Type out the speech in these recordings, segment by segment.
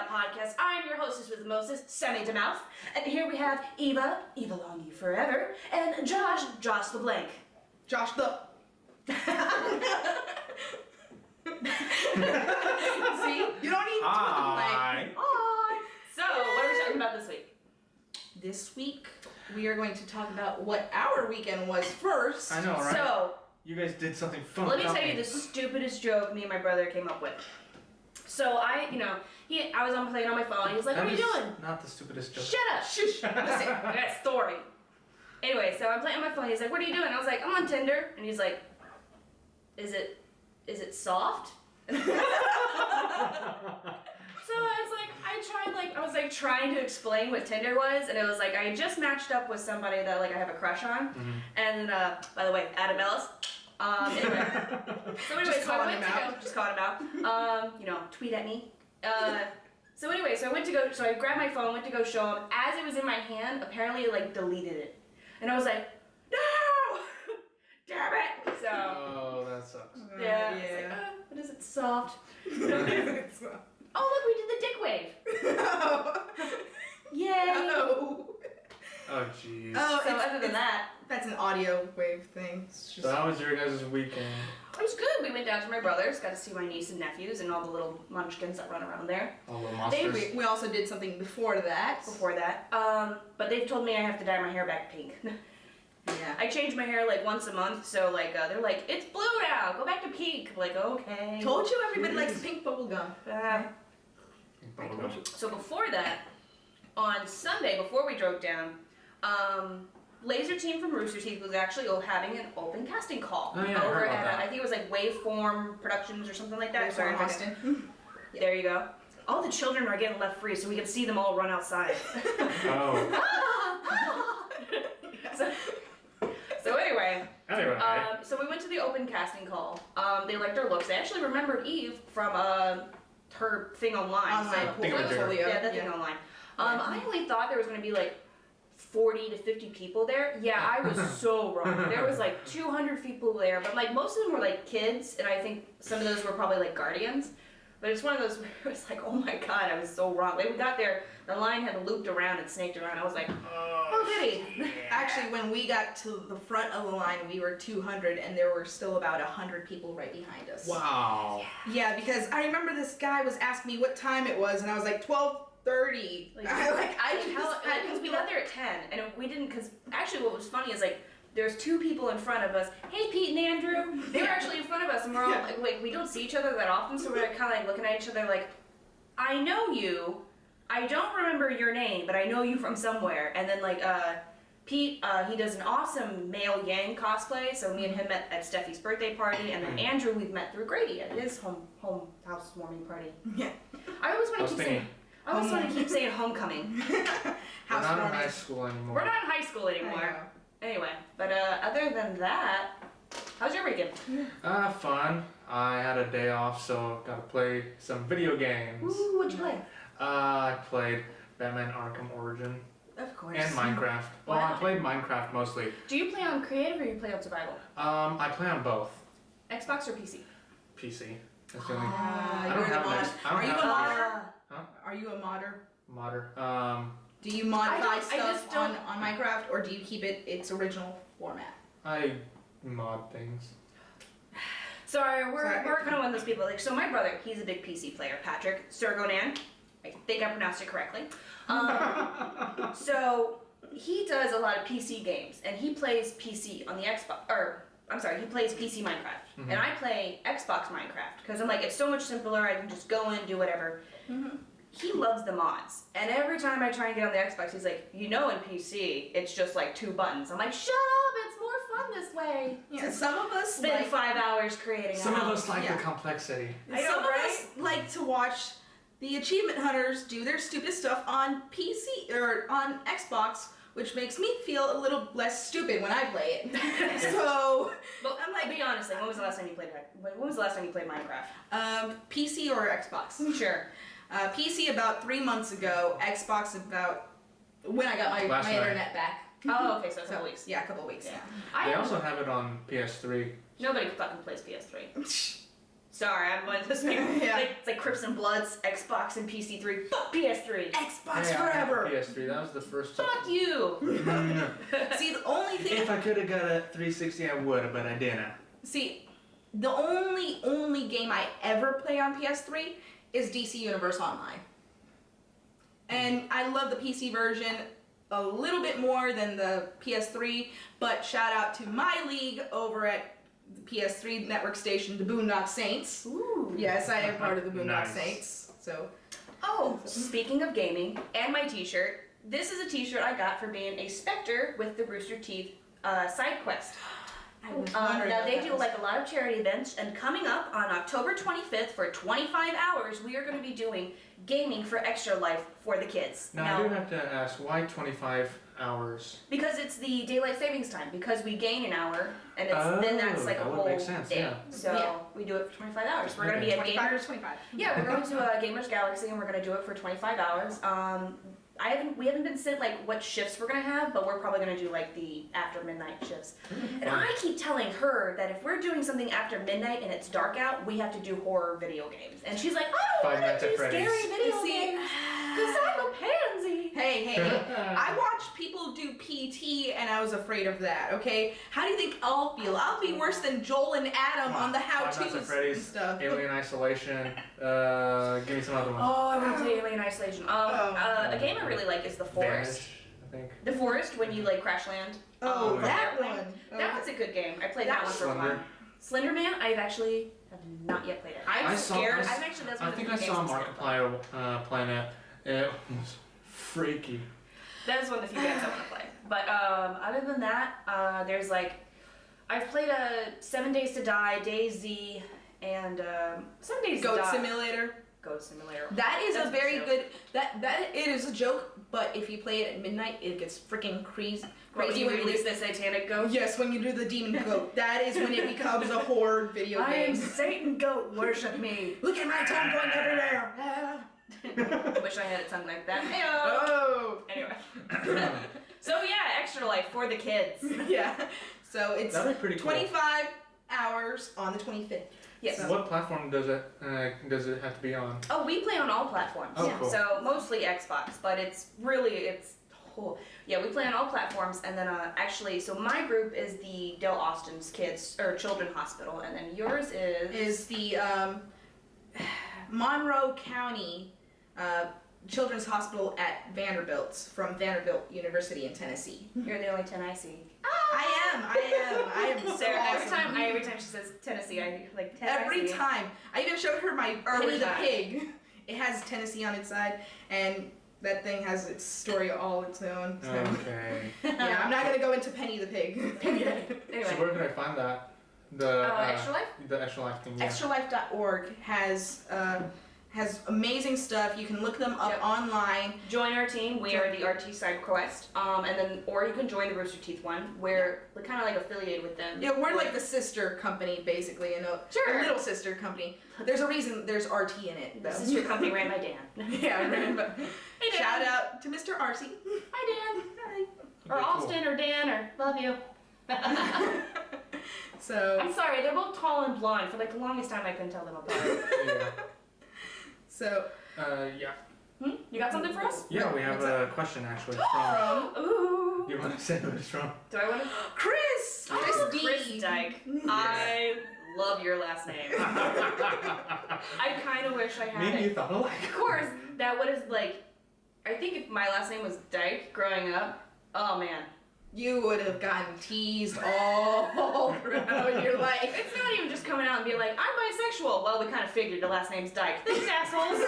Out podcast. I'm your hostess with Moses, Sammy DeMouth, and here we have Eva Longy Forever, and Josh LeBlanc. Josh the... See? You don't need to put the blank. Hi. So, what are we talking about this week? This week, we are going to talk about what our weekend was first. I know, right? So, you guys did something fun. let me tell you the stupidest joke me and my brother came up with. So I was playing on my phone. He was like, "What are you doing?" Not the stupidest joke. Shut up! Shush! Listen, I got a story. Anyway, so I'm playing on my phone. He's like, "What are you doing?" I was like, "I'm on Tinder," and he's like, "Is it soft?" So I was trying to explain what Tinder was, and it was like I had just matched up with somebody that I have a crush on, and by the way, Adam Ellis. Anyway, so I just caught him out. Tweet at me. So I grabbed my phone, went to go show him. As it was in my hand, apparently it deleted it, and I was like, no, damn it. So. Oh, that sucks. Yeah. It's like, what is it? Soft. Oh, look, we did the dick wave. Yay. Oh, jeez. Oh, so other than that, that's an audio wave thing. So how was your guys' weekend? it was good. We went down to my brother's, got to see my niece and nephews and all the little munchkins that run around there. All the monsters. We also did something before that. But they've told me I have to dye my hair back pink. Yeah. I change my hair once a month, so they're like, it's blue now, go back to pink. I'm like, okay. Told you everybody likes pink bubble gum. So before that, on Sunday, before we drove down, Lazer team from Rooster Teeth was actually having an open casting call over at I think it was Waveform Productions or something like that. Sorry, Austin. There you go. All the children are getting left free, so we can see them all run outside. Oh. So anyway, so we went to the open casting call. They liked our looks. They actually remembered Eve from her thing online. Portfolio. Yeah, that thing online. I only thought there was going to be 40 to 50 people there. Yeah, I was so wrong. There was 200 people there, but most of them were kids, and I think some of those were probably guardians. But it's one of those where it was oh my god, I was so wrong. When we got there, the line had looped around and snaked around. I was like, oh goody. Actually, when we got to the front of the line, we were 200, and there were still about 100 people right behind us. Wow. Yeah, because I remember this guy was asking me what time it was, and I was like, 12:30. Because we got there at 10, and we didn't. Because actually, what was funny is there's two people in front of us. Hey, Pete and Andrew. They were actually in front of us, and we're all we don't see each other that often, so we're kind of looking at each other I know you. I don't remember your name, but I know you from somewhere. And then Pete, he does an awesome male Yang cosplay, so me and him met at Steffi's birthday party, and then Andrew we've met through Grady at his house warming party. Yeah. I always want to keep saying homecoming. We're not in high school anymore. We're not in high school anymore. Anyway, but other than that, how's your weekend? Fun. I had a day off, so got to play some video games. Ooh, what'd you play? I played Batman Arkham Origin. Of course. And Minecraft. Well, I played Minecraft mostly. Do you play on creative or you play on survival? I play on both. Xbox or PC? PC. That's the only. Are you a modder? Modder. Do you modify stuff on Minecraft, or do you keep it its original format? I mod things. Sorry, we're kind of one of those people. So my brother, he's a big PC player. Patrick Sergonan, I think I pronounced it correctly. So he does a lot of PC games, and he plays PC on the Xbox. He plays PC Minecraft, and I play Xbox Minecraft because I'm it's so much simpler. I can just go in, do whatever. He loves the mods, and every time I try and get on the Xbox, he's like, in PC, it's just 2 buttons. I'm like, shut up, it's more fun this way. Yeah, some of us spend 5 hours creating Some of us like the complexity. Some of us like to watch the achievement hunters do their stupid stuff on PC, or on Xbox, which makes me feel a little less stupid when I play it. So, but I'm be honest, when was the last time you played Minecraft? PC or Xbox? Sure. PC about 3 months ago, Xbox about when I got my internet back. Oh, okay, so a couple weeks. Yeah, a couple weeks. Yeah. They also have it on PS3. Nobody fucking plays PS3. Sorry, I'm one of those people. Yeah. It's like Crips and Bloods, Xbox and PC3. Fuck PS3. Xbox Hey, I had forever. PS3. That was the first. Fuck you. See, the only thing. If I could have got a 360, I would have, but I didn't. See, the only game I ever play on PS3 is DC Universe Online. And I love the PC version a little bit more than the PS3, but shout out to my league over at the PS3 network station, the Boondock Saints. Ooh. Yes, I am part of the Boondock Nice. Saints. So, Oh, speaking of gaming and my t-shirt, this is a t-shirt I got for being a Spectre with the Rooster Teeth side quest. I was wondering Now what they that do was. like a lot of charity events, and coming up on October 25th for 25 hours, we are going to be doing gaming for Extra Life for the kids. Now, I do have to ask, why 25 hours? Because it's the daylight savings time. Because we gain an hour, and it's, then that's like a that would whole make sense, day. yeah. So Yeah. we do it for 25 hours. We're going to Okay. be at 25 Gamers. or 25. Yeah, we're going to Gamers Galaxy, and we're going to do it for 25 hours. We haven't been sent like what shifts we're gonna have, but we're probably gonna do like the after midnight shifts. And fun. I keep telling her that if we're doing something after midnight and it's dark out, we have to do horror video games. And she's like, I Five don't want Nights to at do Freddy's. scary video See, games because I'm a pansy. Hey, I watched people do PT and I was afraid of that, okay? How do you think I'll feel? I'll be worse than Joel and Adam on the Five Nights at how-tos and Freddy's, stuff. Alien Isolation. Give me some other ones. Oh, I want to play Alien Isolation. A game I really like is The Forest. Vanish, I think. The Forest, when you like crash land. Oh, from that airplane. one. That one's a good game. I played that one for a Slender. while. Slender Man, I've actually have not yet played it. I'm I saw- scared. I s- I'm actually that's one I of the think few I games saw I'm scared of. Markiplier playing it. It was freaky. That is one of the few games I want to play. But other than that, there's like I've played 7 Days to Die, DayZ, and 7 Days to Goat Die. Simulator. Goat Simulator. That is That's a very joke. good. That it is a joke, but if you play it at midnight, it gets freaking crazy. When Crazy you when you release the satanic goat. Yes, when you do the demon goat, that is when it becomes a horror video I am game. Satan goat, worship me. Look at my tongue going everywhere. I wish I had a tongue like that. Heyo. Oh. Anyway. So yeah, Extra Life for the kids. Yeah. So it's That'd be pretty cool. 25 hours on the 25th. Yes. So- What platform does it have to be on? Oh, we play on all platforms. Oh, Yeah. cool. So mostly Xbox, but it's yeah, we play on all platforms. And then actually, so my group is the Del Austin's Kids or Children Hospital, and then yours Is the Monroe County Children's Hospital at Vanderbilt's from Vanderbilt University in Tennessee. You're the only 10 I see. I am so Sarah, awesome. every time she says Tennessee, I like Every Tennessee. time. I even showed her my Every Penny the time. Pig. It has Tennessee on its side, and that thing has its story all its own. So. Okay. Yeah, I'm not gonna go into Penny the Pig. Anyway, So where can I find that? The Extra Life. The Extra Life thing. Yeah. Extralife.org has amazing stuff. You can look them up Yep. online. Join our team. We are the RT side quest. And then, or you can join the Rooster Teeth one. We're kind of like affiliated with them. Yeah, we're like the sister company, basically, and a little sister company. There's a reason there's RT in it, though. This is your company ran by Dan. Yeah, right. But Hey, Dan. shout out to Mr. Arcee. Hi, Dan. Hi. Or Okay, cool. Austin or Dan or love you. So, I'm sorry, they're both tall and blonde. For like the longest time, I couldn't tell them apart. Yeah. so Yeah. You got something for us? Yeah, we have What's a question actually from. Ooh. You want to say who it's from? Do I want to? Chris D. Chris Dyke. I love your last name. I kind of wish I had Maybe it. you thought alike. Of course, that would have like. I think if my last name was Dyke growing up, oh man. You would have gotten teased all throughout your life. It's not even just coming out and being like, I'm bisexual. Well, we kind of figured the last name's Dyke. Thanks, assholes.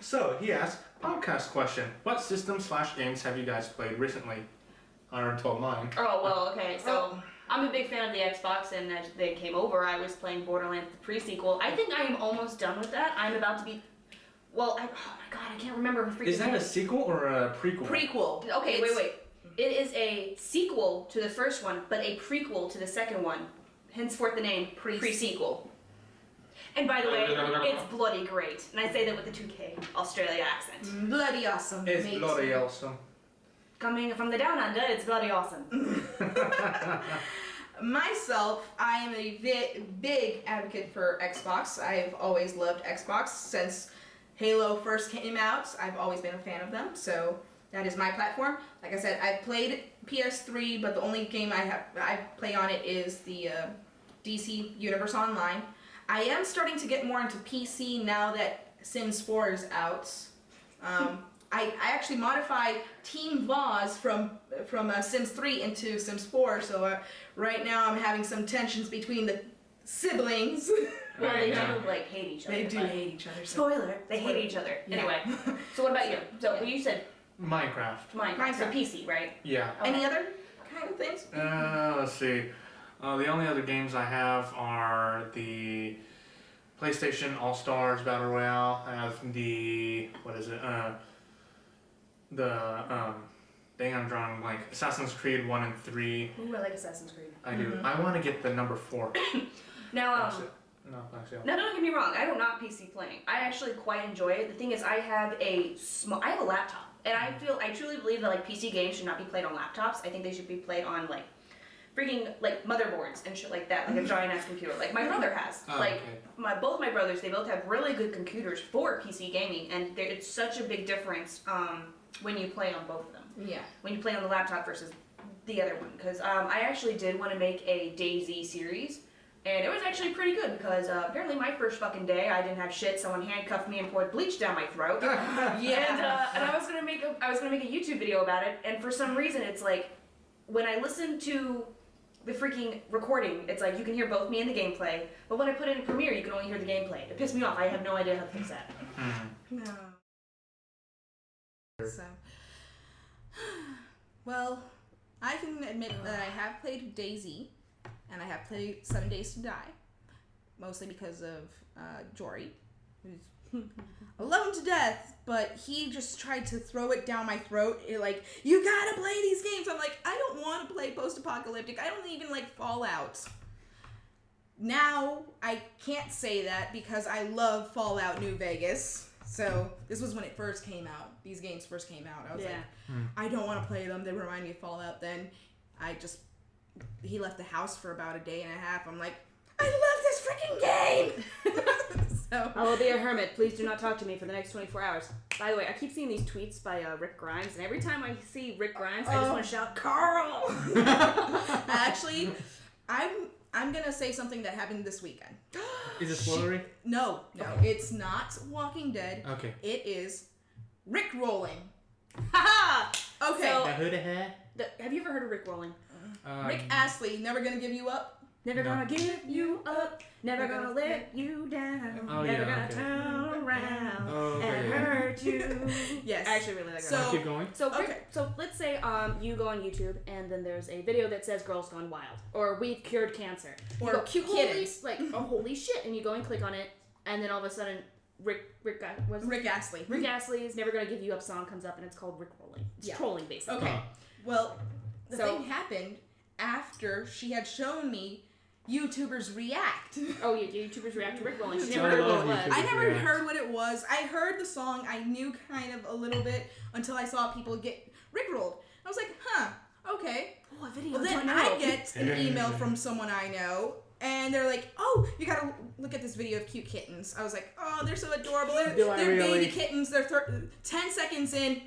So he asked, podcast question: what systems/games have you guys played recently? I already told mine. Oh, well, okay, so I'm a big fan of the Xbox, and as they came over, I was playing Borderlands the pre-sequel. I think I am almost done with that. I'm about to be, oh my god, I can't remember her freaking Is that name. a sequel or a prequel? Prequel. Okay, It's- wait. It is a sequel to the first one, but a prequel to the second one. Henceforth the name pre-sequel. And by the way, it's bloody great. And I say that with the 2K Australia accent. Bloody awesome. It's mate. bloody awesome. Coming from the down under, it's bloody awesome. Myself, I am a big advocate for Xbox. I've always loved Xbox since Halo first came out. I've always been a fan of them, so that is my platform. Like I said, I've played PS3, but the only game I play on it is the DC Universe Online. I am starting to get more into PC now that Sims 4 is out. I actually modified Team Voz from Sims 3 into Sims 4, so right now I'm having some tensions between the siblings. Well, they do like hate each other. They do hate each other. Spoiler, they hate each other. Yeah. Anyway, so what about you? So you said Minecraft. So PC, right? Yeah. Okay. Any other kind of things? Let's see. The only other games I have are the PlayStation All Stars Battle Royale. I have the dang, I'm drawing like Assassin's Creed 1 and 3. Ooh, I like Assassin's Creed. I do. I want to get the number 4. Now, No, actually. no, don't get me wrong. I do not PC playing. I actually quite enjoy it. The thing is, I have a laptop, and I truly believe that like PC games should not be played on laptops. I think they should be played on like freaking like motherboards and shit like that, like a giant ass computer, like my brother has. Both my brothers, they both have really good computers for PC gaming, and it's such a big difference when you play on both of them. Yeah. When you play on the laptop versus the other one, because I actually did want to make a DayZ series. And it was actually pretty good because apparently my first fucking day I didn't have shit. Someone handcuffed me and poured bleach down my throat. Yeah. And I was gonna make a YouTube video about it. And for some reason it's like when I listen to the freaking recording, it's like you can hear both me and the gameplay. But when I put it in Premiere, you can only hear the gameplay. It pissed me off. I have no idea how to fix that. No. So, well, I can admit that I have played DayZ. And I have played 7 Days to Die, mostly because of Jory, who's I love him to death, but he just tried to throw it down my throat. Like, you gotta play these games. I'm like, I don't want to play post-apocalyptic. I don't even like Fallout. Now I can't say that because I love Fallout New Vegas. So this was when it first came out. These games first came out. I was like, I don't want to play them. They remind me of Fallout. Then he left the house for about a day and a half. I'm like, I love this freaking game! So I will be a hermit. Please do not talk to me for the next 24 hours. By the way, I keep seeing these tweets by Rick Grimes, and every time I see Rick Grimes, I just want to shout, Carl! Actually, I'm gonna say something that happened this weekend. Is it spoilery? No, it's not Walking Dead. Okay. It is Rick rolling. Haha! Okay. So, Who the heck? have you ever heard of Rick rolling? Rick Astley, Never Gonna Give You Up. Never gonna give you up, never gonna let you down, never gonna turn around and hurt you. Yes. I actually really like that. So, keep going. So let's say you go on YouTube and then there's a video that says "Girls Gone Wild" or "We've Cured Cancer" or "Cute Kittens." Like, oh holy shit! And you go and click on it, and then all of a sudden Rick Astley. Rick Astley's "Never Gonna Give You Up" song comes up, and it's called Rick Rolling. It's trolling basically. Okay. Well, the thing happened after she had shown me YouTubers react. Oh yeah, YouTubers react to Rick Rolling. She I never heard love what it was. I never heard what it was. I heard the song. I knew kind of a little bit until I saw people get Rickrolled. I was like, huh, okay. Oh, a video. Well, then I get an email from someone I know, and they're like, oh, you gotta look at this video of cute kittens. I was like, oh, they're so adorable. They're baby kittens. They're 10 seconds in,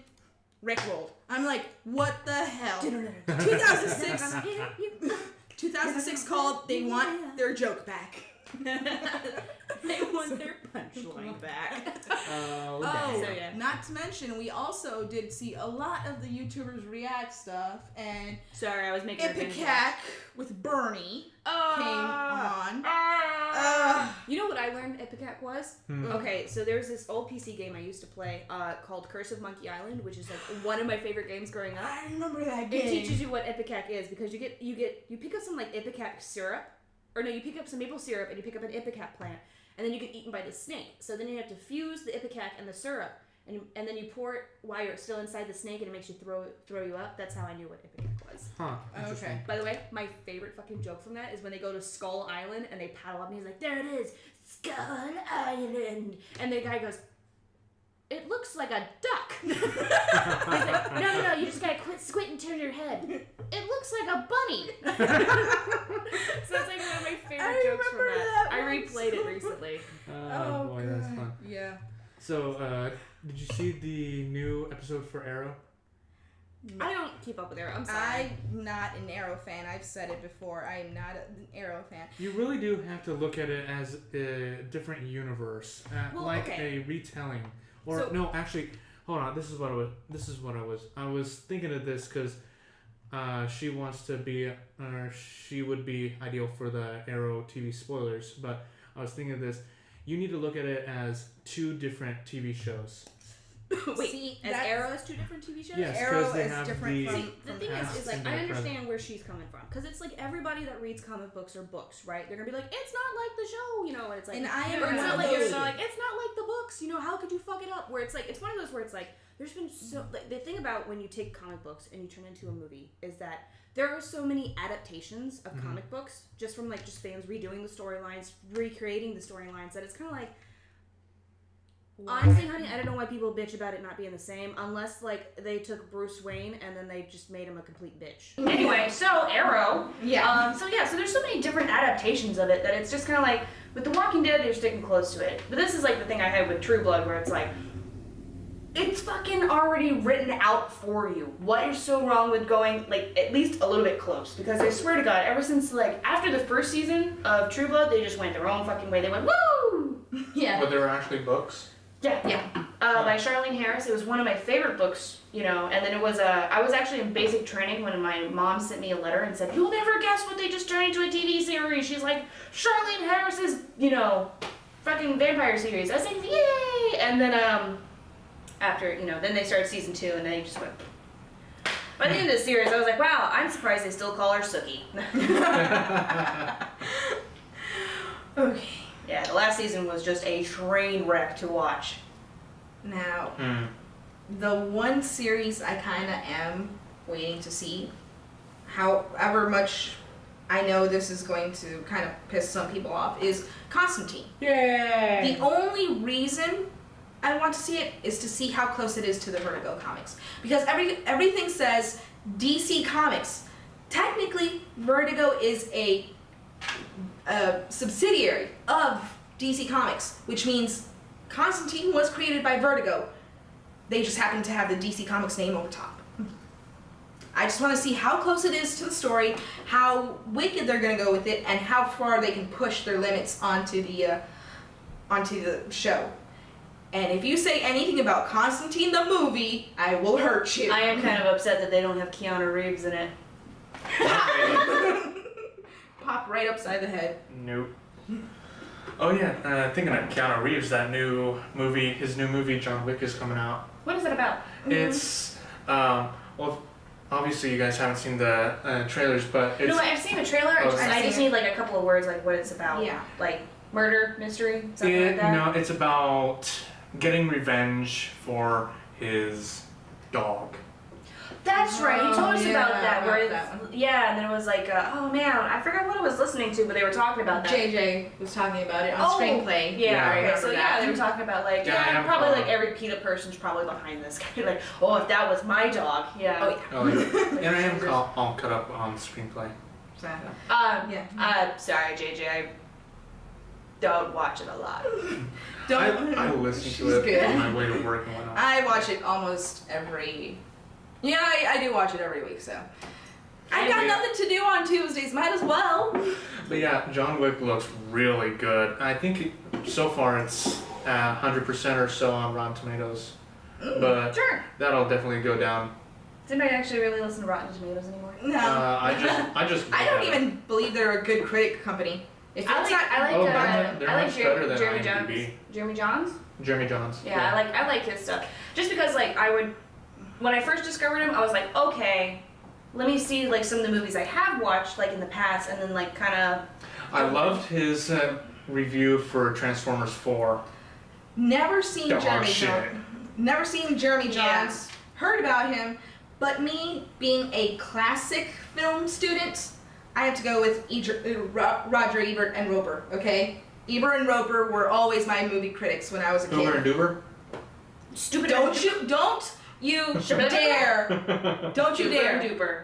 Rickrolled. I'm like, what the hell? 2006 called, they want their joke back. They want their punchline back. Not to mention, we also did see a lot of the YouTubers react stuff, and sorry, I was making Ipecac with Bernie came on. You know what I learned Ipecac was? Okay, so there's this old PC game I used to play called Curse of Monkey Island, which is like one of my favorite games growing up. I remember that game. It teaches you what Ipecac is because you pick up some like Ipecac syrup, or no, you pick up some maple syrup and you pick up an Ipecac plant, and then you get eaten by the snake. So then you have to fuse the Ipecac and the syrup, and then you pour it while you're still inside the snake, and it makes you throw you up. That's how I knew what Ipecac was. Huh. Okay. By the way, my favorite fucking joke from that is when they go to Skull Island and they paddle up and he's like, there it is, Skull Island. And the guy goes, it looks like a duck. He's like, no, you just gotta quit squint and turn your head. It looks like a bunny. played it recently. Oh, boy, that's God. fun. Yeah. So, did you see the new episode for Arrow? I don't keep up with Arrow. I'm sorry. I'm not an Arrow fan. I've said it before. I'm not an Arrow fan. You really do have to look at it as a different universe, a retelling. Or So- no, actually, hold on. This is what I was thinking of this because she wants to be, she would be ideal for the Arrow TV spoilers. But I was thinking of this. You need to look at it as two different TV shows. Wait, See, as that's- Arrow as two different TV shows? Yes, Arrow 'cause they is have different the- from See, the thing past is like, and I the understand where she's coming from. Because it's like everybody that reads comic books are books, right? They're going to be like, it's not like the show, you know, and it's like, And I am or it's one not of like, those. it's not like, it's not like the books, you know, how could you fuck it up? Where it's like, it's one of those where it's like, there's been so, like, the thing about when you take comic books and you turn into a movie is that there are so many adaptations of comic books, just from like, just fans redoing the storylines, recreating the storylines, that it's kind of like, honestly, honey, I don't know why people bitch about it not being the same, unless like they took Bruce Wayne and then they just made him a complete bitch. Anyway, so Arrow. Yeah. So there's so many different adaptations of it that it's just kind of like with The Walking Dead, they're sticking close to it. But this is like the thing I had with True Blood, where it's like, it's fucking already written out for you. What is so wrong with going like at least a little bit close? Because I swear to God, ever since like after the first season of True Blood, they just went their own fucking way. They went woo. Yeah. But there were actually books. Yeah. By Charlene Harris. It was one of my favorite books, you know, and then it was, I was actually in basic training when my mom sent me a letter and said, you'll never guess what they just turned into a TV series. She's like, Charlene Harris's, you know, fucking vampire series. I was like, yay! And then, after, you know, then they started season 2 and they just went. By the end of the series, I was like, wow, I'm surprised they still call her Sookie. Okay. Yeah, the last season was just a train wreck to watch. Now, the one series I kind of am waiting to see, however much I know this is going to kind of piss some people off, is Constantine. Yay! The only reason I want to see it is to see how close it is to the Vertigo comics. Because everything says DC Comics. Technically, Vertigo is a subsidiary of DC Comics, which means Constantine was created by Vertigo. They just happen to have the DC Comics name over top. I just want to see how close it is to the story, how wicked they're going to go with it, and how far they can push their limits onto the show. And if you say anything about Constantine the movie, I will hurt you. I am kind of upset that they don't have Keanu Reeves in it. Pop right upside the head. Nope. Oh yeah, thinking of Keanu Reeves, his new movie John Wick is coming out. What is it about? It's well, obviously you guys haven't seen the trailers, but it's No, I've seen the trailer. Oh, I just need like a couple of words, like what it's about. Yeah. Like murder, mystery, something like that. no, it's about getting revenge for his dog. That's right. You told us yeah, about that. Where about it's, that yeah, and then it was like, oh man, I forgot what I was listening to, but they were talking about that. JJ was talking about it on screenplay. Yeah, Yeah, I okay. remember So that. yeah, they were talking about like, Yeah, I have probably caught like on. every PETA person's probably behind this. Like, oh, if that was my dog, yeah. Oh yeah. Oh yeah, and I am all cut up on the screenplay. So, Yeah. Sorry, JJ. I don't watch it a lot. don't. I listen She's to it good. on my way to work and whatnot. I watch it almost every. Yeah, I do watch it every week. So I've got Yeah. nothing to do on Tuesdays. Might as well. But yeah, John Wick looks really good. I think so far it's 100% or so on Rotten Tomatoes. But Sure. that'll definitely go down. Does anybody actually really listen to Rotten Tomatoes anymore? No. I just I look don't at it. even believe they're a good critic company. If I it's like not, Oh, they're I like much better than Jeremy IMDb. Jones. Jeremy Johns? Jeremy Johns. Yeah, I like his stuff. Just because like when I first discovered him, I was like, okay, let me see like some of the movies I have watched like in the past, and then like kind of. I loved his review for Transformers 4. never seen Dog Jeremy shit. Jones. Never seen Jeremy Yeah. Jones. Heard about him, but me being a classic film student, I have to go with Roger Ebert and Roper. Okay, Ebert and Roper were always my movie critics when I was a kid. Hoover and Doober? Stupid. Don't you dare! Don't you dare! Duper.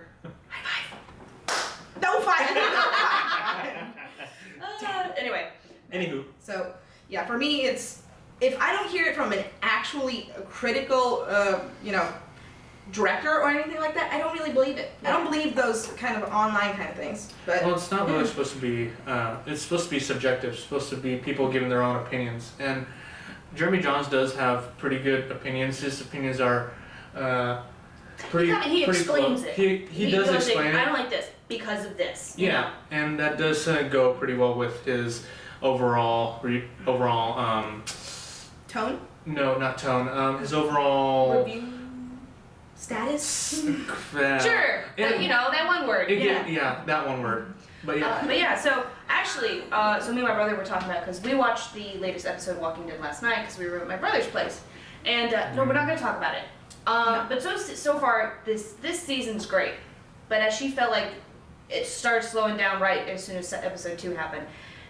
Don't fight! Anyway, Anywho. So, yeah, for me, it's if I don't hear it from an actually critical, director or anything like that, I don't really believe it. I don't believe those kind of online kind of things. But Well, it's not really supposed to be. It's supposed to be subjective. It's supposed to be people giving their own opinions. And Jeremy Jahns does have pretty good opinions. His opinions are pretty. He pretty explains close. it. He does explain I it. don't like this because of this. Yeah, You know? and that does go pretty well with his overall. tone, No, not tone. His overall. Review status. Sure. That one word. Yeah, that one word. But yeah. So actually, so me and my brother were talking about because we watched the latest episode of Walking Dead last night because we were at my brother's place, and no, we're not going to talk about it. But so far this season's great, but as she felt like it started slowing down right as soon as episode 2 happened.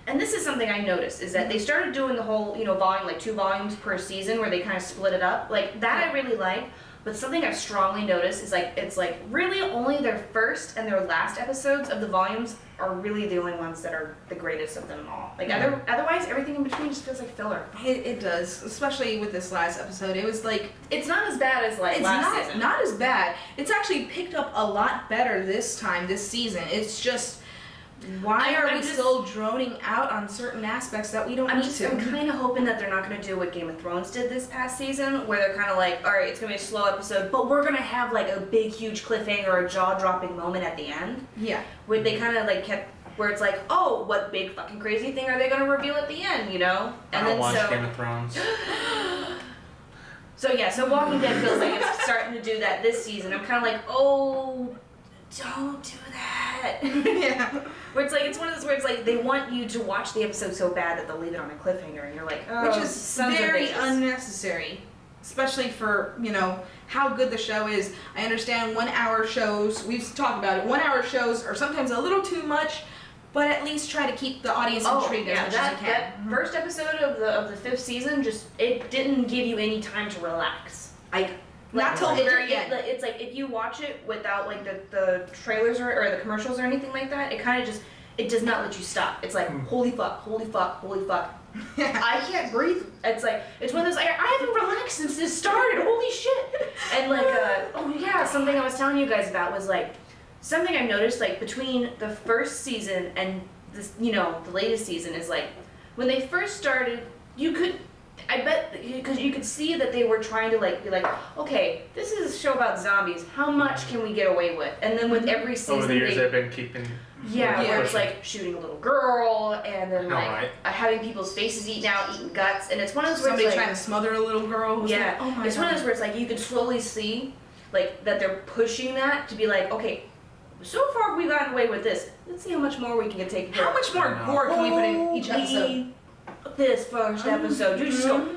And this is something I noticed is that they started doing the whole volume, like 2 volumes per season where they kind of split it up. Like that I really like. But something I've strongly noticed is it's really only their first and their last episodes of the volumes are really the only ones that are the greatest of them all. Like otherwise, everything in between just feels like filler. it does, especially with this last episode. It was like It's not as bad as last season. It's not as bad. It's actually picked up a lot better this season. It's just why are we still droning out on certain aspects that we don't need to? I'm kind of hoping that they're not going to do what Game of Thrones did this past season, where they're kind of like, all right, it's going to be a slow episode, but we're going to have like a big, huge cliffhanger or a jaw-dropping moment at the end. Yeah. Where they kind of like kept, where it's like, oh, what big fucking crazy thing are they going to reveal at the end, And I don't watch Game of Thrones. So Walking Dead feels like it's starting to do that this season. I'm kind of like, oh, don't do that. Yeah. Where it's one of those where it's like they want you to watch the episode so bad that they'll leave it on a cliffhanger, and you're like, oh, which is very unnecessary, especially for how good the show is. I understand 1 hour shows. We've talked about it. 1 hour shows are sometimes a little too much, but at least try to keep the audience intrigued as much as you can. That first episode of the 5th season it didn't give you any time to relax. Not till the very end. It's like if you watch it without like the trailers or the commercials or anything like that, it kind of just does not let you stop. It's like holy fuck, holy fuck, holy fuck. I can't breathe. It's like it's one of those I haven't relaxed since this started. Holy shit! And something I was telling you guys about was like something I've noticed like between the first season and this the latest season is like when they first started I bet because you could see that they were trying to be like, okay, this is a show about zombies. How much can we get away with? And then with every season, over the years they've been keeping. Where it's like shooting a little girl, and then having people's faces eaten out, eating guts, and it's one of those where somebody trying to smother a little girl. Yeah, it's one of those where it's like you could slowly see like that they're pushing that to be like, okay, so far we've gotten away with this. Let's see how much more we can get taken care of. How much more gore can we put in each episode? This first episode, you just go,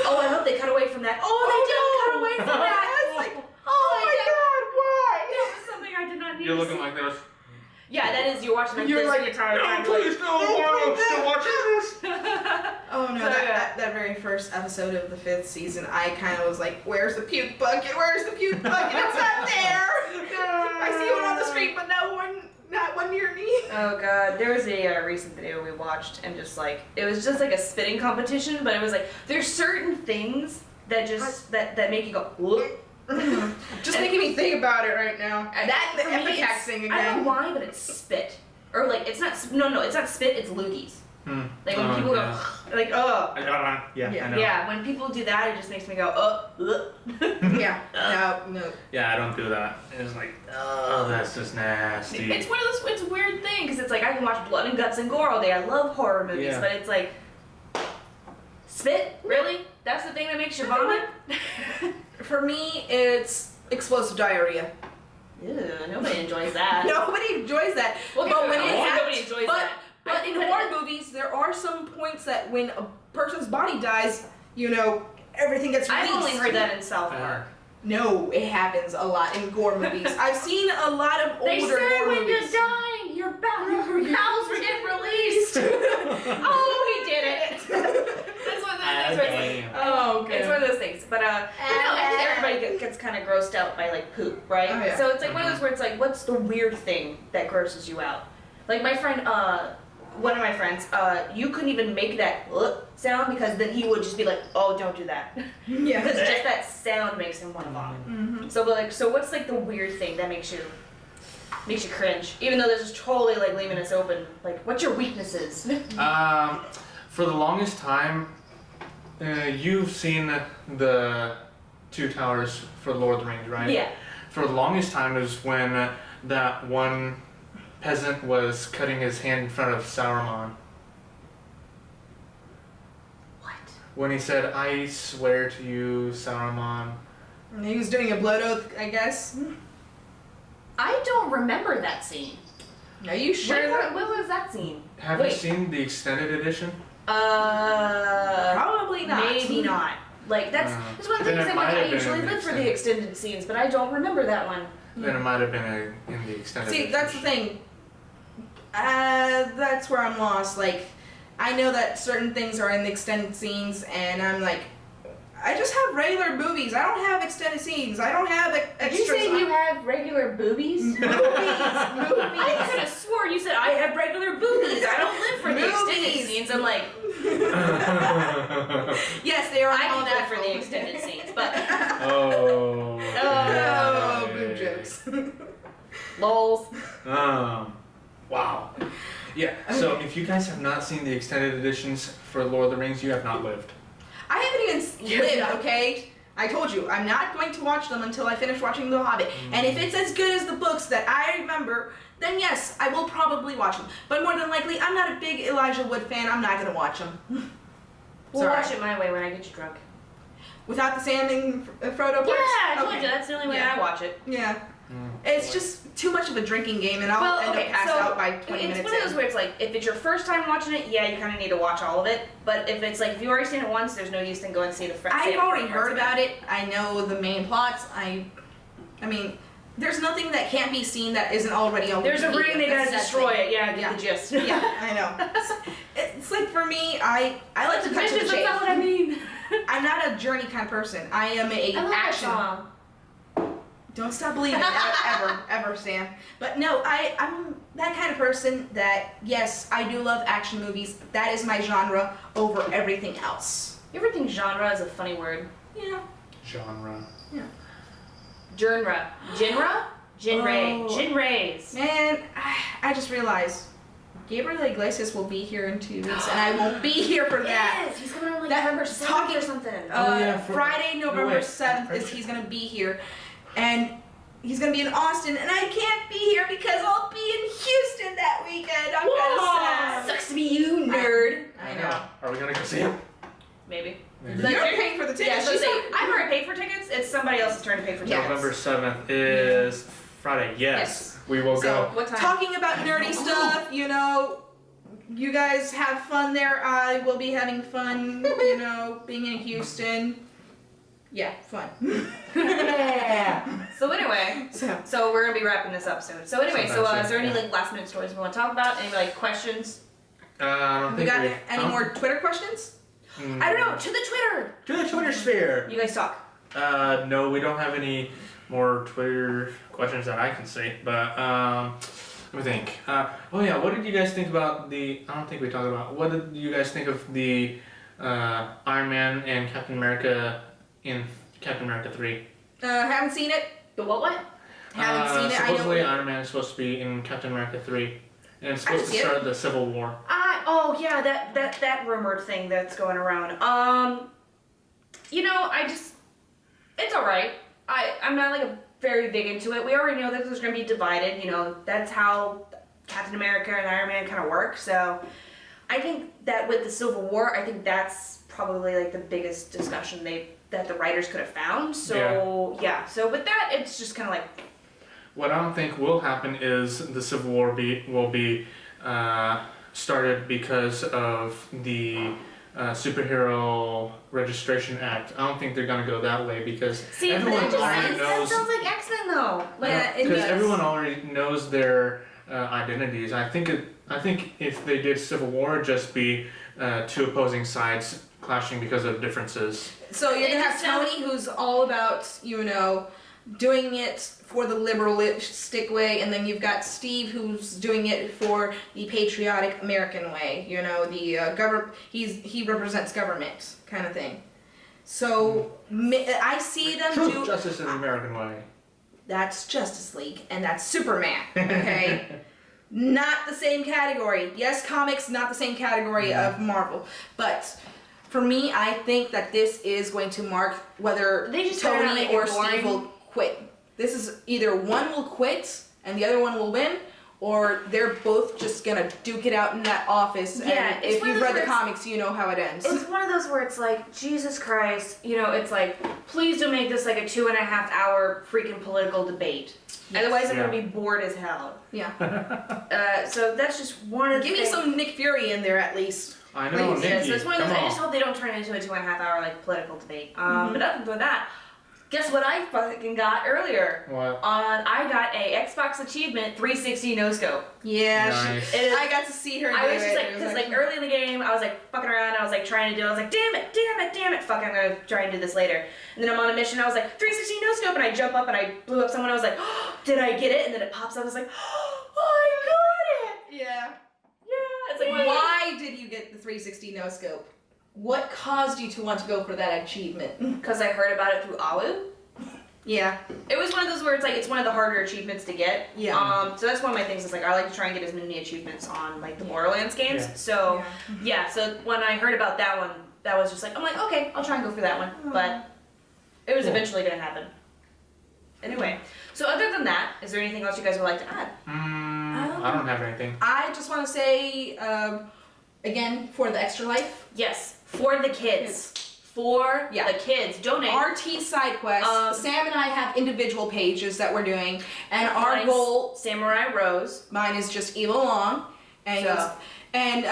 oh, I hope they cut away from that. Oh, they didn't cut away from that. It's like, oh my god, why? That was something I did not need You're to looking see. like this. Yeah, that is, you're watching like You're this like, the entire time. Please no, I'm still watching this. Oh no, So, that very first episode of the 5th season, I kind of was like, where's the puke bucket? Where's the puke bucket? It's not there. I see one on the street, but not one near me. Oh god, there was a recent video we watched, and just like it was just like a spitting competition, but it was like there's certain things that just that make you go whoop. Just making me think about it right now. That the for me, Epicax thing again. I don't know why, but it's spit, or like it's not it's not spit, it's loogies. Like when people go like Yeah, I know. Yeah, when people do that, it just makes me go Yeah, no. Yeah, I don't do that. It's like, oh, that's just nasty. It's one of those. It's a weird thing because it's like I can watch blood and guts and gore all day. I love horror movies, but it's like spit. Really? That's the thing that makes you vomit? For me, it's explosive diarrhea. Ew, nobody enjoys that. Nobody enjoys that. Well, but when it happens, nobody enjoys that. But in horror movies, there are some points that when a person's body dies, everything gets released. I've only heard that in South Park. No, it happens a lot in gore movies. I've seen a lot of older they say gore when movies. you're dying, your bowels will get released. Oh, he did it. That's one of those things where it's like, oh, okay. It's one of those things. But I think everybody gets kind of grossed out by like poop, right? Oh, yeah. So it's like one of those where it's like, what's the weird thing that grosses you out? Like my friend, one of my friends, you couldn't even make that sound because then he would just be like, oh, don't do that. Yeah. Because just that sound makes him want to vomit. Mm-hmm. So what's like the weird thing that makes you cringe? Even though this is totally like leaving us open. Like, what's your weaknesses? For the longest time, you've seen the Two Towers for Lord of the Rings, right? Yeah. For the longest time is when that one peasant was cutting his hand in front of Sauron. What? When he said, "I swear to you, Sauron." He was doing a blood oath, I guess. I don't remember that scene. Are you sure? What was that scene? Have you seen the extended edition? Probably not. Maybe not. Like that's one of the Then things it I'm might like, I have been usually in the live for the extended scenes, but I don't remember that one. Then it might have been in the extended See, edition. that's the thing. That's where I'm lost. Like, I know that certain things are in the extended scenes, and I'm like, I just have regular movies. I don't have extended scenes. I don't have extras. Did you say you have regular boobies? Movies. I could have swore you said I have regular boobies. I don't live for the extended Movies. scenes. I'm like, Yes, they are. I all can live for the natural. extended scenes, but Oh. Oh, Okay. boob jokes. lols. Wow. Yeah. So if you guys have not seen the extended editions for Lord of the Rings, you have not lived. I haven't even lived, okay? I told you, I'm not going to watch them until I finish watching The Hobbit. And if it's as good as the books that I remember, then yes, I will probably watch them. But more than likely, I'm not a big Elijah Wood fan. I'm not going to watch them. We'll Sorry. watch it my way when I get you drunk. Without the Sam and Frodo parts? Yeah, I told Okay. you that's the only way Yeah. I watch it. Yeah. It's just too much of a drinking game, and I'll end up passed out by 20 it's minutes one of those in. where it's like, if it's your first time watching it, yeah, you kind of need to watch all of it. But if it's like, if you've already seen it once, there's no use in going to see the I've already heard about it. I know the main plots. I mean, there's nothing that can't be seen that isn't already on There's a Wikipedia. ring, they gotta That's destroy the it. Yeah, I get Yeah. the gist. thing. Yeah, I know. It's like for me, I like to cut to the Bitches, chase. that's not what I mean. I'm not a journey kind of person. I am a I love that action. song. Don't stop believing ever, Sam. But no, I'm that kind of person that yes, I do love action movies. That is my genre over everything else. You ever think genre is a funny word? Yeah. Genre. Genre. Genre? Genre. Oh. Genres. Man, I just realized Gabriel Iglesias will be here in 2 weeks, and I won't be here for that. Yes, he's coming on like That- November 7th talking- or something. Friday, November wait. 7th is he's gonna be here, and he's gonna be in Austin, and I can't be here because I'll be in Houston that weekend. I'm kind of sad. Sucks to be you, nerd. I know. Are we gonna go see him? Maybe. Maybe. You're paying for the Yeah, tickets. so She's say, not- I've already paid for tickets. It's somebody else's turn to pay for Yeah. tickets. November 7th is Friday. Yes. We will So, go. What time? Talking about nerdy stuff, you know, you guys have fun there. I will be having fun, you know, being in Houston. Yeah, fun. Yeah. So anyway, So, so we're gonna be wrapping this up soon. So anyway, so Sometime is there any soon, like last minute stories we want to talk about? Any like questions? I don't we think got we've- any more Twitter questions? I don't know. To the Twitter. To the Twitter sphere. You guys talk. No, we don't have any more Twitter questions that I can see. But let me think. Oh yeah, what did you guys think about the? I don't think we talked about. What did you guys think of the Iron Man and Captain America in Captain America 3? Haven't seen it. The what? Haven't seen it. I Supposedly know. Iron Man is supposed to be in Captain America 3, and it's I supposed to see it. start the Civil War. Oh yeah, that rumored thing that's going around. You know, it's all right. I'm not like very big into it. We already know that there's gonna be divided. You know, that's how Captain America and Iron Man kind of work. So I think that with the Civil War, I think that's probably like the biggest discussion that the writers could have found. So yeah. So with that, it's just kind of like. What I don't think will happen is the Civil War will be started because of the Superhero Registration Act. I don't think they're gonna go that way because See, but everyone that already knows. sounds like X-Men though. Like, Yeah, it Because does. everyone already knows their identities. I think if they did Civil War, it'd just be two opposing sides clashing because of differences. So you're It gonna have just sounds- Tony, who's all about, you know, doing it for the liberalistic way, and then you've got Steve who's doing it for the patriotic American way. You know, the he represents government kind of thing. So I see them Truth, justice in the American way. That's Justice League, and that's Superman. Okay. Not the same category. Yes, comics, not the same category of Marvel. But for me, I think that this is going to mark whether Tony or Steve will quit. This is either one will quit and the other one will win, or they're both just gonna duke it out in that office. Yeah, and if you've read the comics, you know how it ends. It's one of those where it's like, Jesus Christ, you know, it's like, please don't make this like a 2.5 hour freaking political debate. Yes. Otherwise, I'm gonna be bored as hell. Yeah. So that's just one of the Give me some Nick Fury in there at least. I know, Nikki. Yeah, so it's one of those, I just hope they don't turn it into a 2.5 hour like political debate. But other than that, guess what I fucking got earlier? What? I got a Xbox achievement 360 no scope. Yeah, nice. I got to see her. I was just like, because like early in the game, I was like fucking around. I was like trying to do it. I was like, damn it. Fuck, I'm gonna try and do this later. And then I'm on a mission. I was like 360 no scope, and I jump up and I blew up someone. I was like, oh, did I get it? And then it pops up. I was like, oh, I got it. Yeah. Yeah. It's like, why did you get the 360 no scope? What caused you to want to go for that achievement? Because I heard about it through AHWU. Yeah. It was one of those where it's like it's one of the harder achievements to get. Yeah. So that's one of my things. Is like I like to try and get as many achievements on like the Borderlands games. Yeah. So yeah. So when I heard about that one, that was just like I'm like okay, I'll try and go for that one. But it was eventually gonna happen. Anyway, so other than that, is there anything else you guys would like to add? I don't have anything. I just want to say again for the extra life. Yes, for the kids. For the kids, donate. RT side quests. Sam and I have individual pages that we're doing, and our goal. Samurai Rose. Mine is just Eva Long, and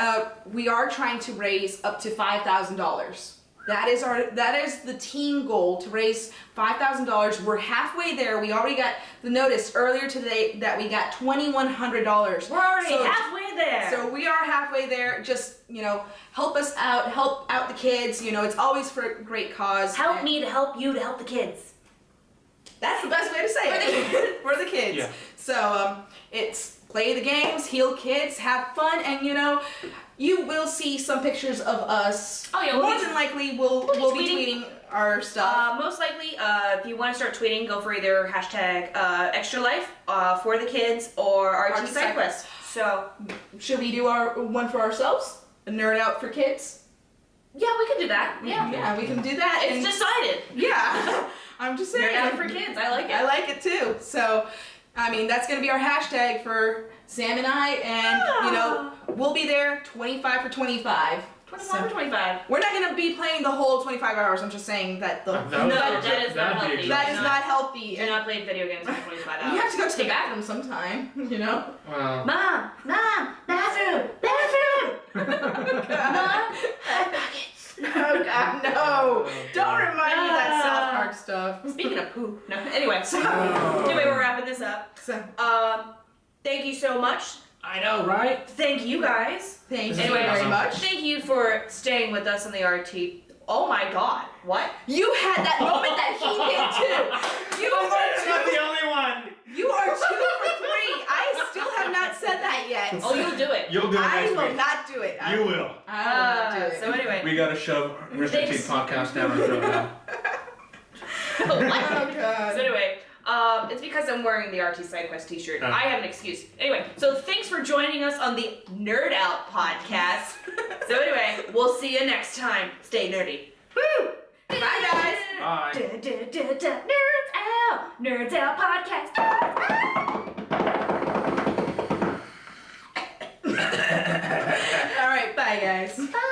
we are trying to raise up to $5,000. That is the team goal, to raise $5,000. We're halfway there. We already got the notice earlier today that we got $2,100. We're already halfway there. So we are halfway there. Just, you know, help us out, help out the kids. You know, it's always for a great cause. Help me to help you to help the kids. That's the best way to say it. For the kids. Yeah. So it's play the games, heal kids, have fun, and you know, you will see some pictures of us. Oh yeah, more than likely we'll be tweeting our stuff. Most likely, if you want to start tweeting, go for either hashtag extra life for the kids or RT side quest. So should we do our one for ourselves? A nerd out for kids? Yeah, we can do that. Yeah, we can do that. It's decided. Yeah, I'm just saying. Nerd out for kids. I like it. I like it too. So, I mean, that's gonna be our hashtag for Sam and I, and you know, we'll be there 25 for 25. 25 for 25. We're not gonna be playing the whole 25 hours. I'm just saying that that is not healthy. That is not healthy. You're not playing video games for 25 hours. You have to go to the bathroom sometime, you know? Well. Mom, bathroom. Mom, buckets. Oh God, no! Don't remind me of that South Park stuff. Speaking of poo. No. Anyway, we're wrapping this up. Thank you so much. I know, right? Thank you guys. Thank you very much. Thank you for staying with us on the RT. Oh my God! What? You had that moment that he did too. You are not the only one. You are 2 for 3. I still have not said that yet. Oh, you'll do it. You'll do it next week. I will not do it. You will. I will not do it. So anyway, we gotta shove Mr. T podcast down our throat now. Oh God. So anyway. It's because I'm wearing the RT Side Quest t-shirt. I have an excuse. Anyway, so thanks for joining us on the Nerd Out podcast. So anyway, we'll see you next time. Stay nerdy. Woo! Bye, guys. Bye. Nerds Out! Nerds Out podcast. All right, bye, guys. Bye.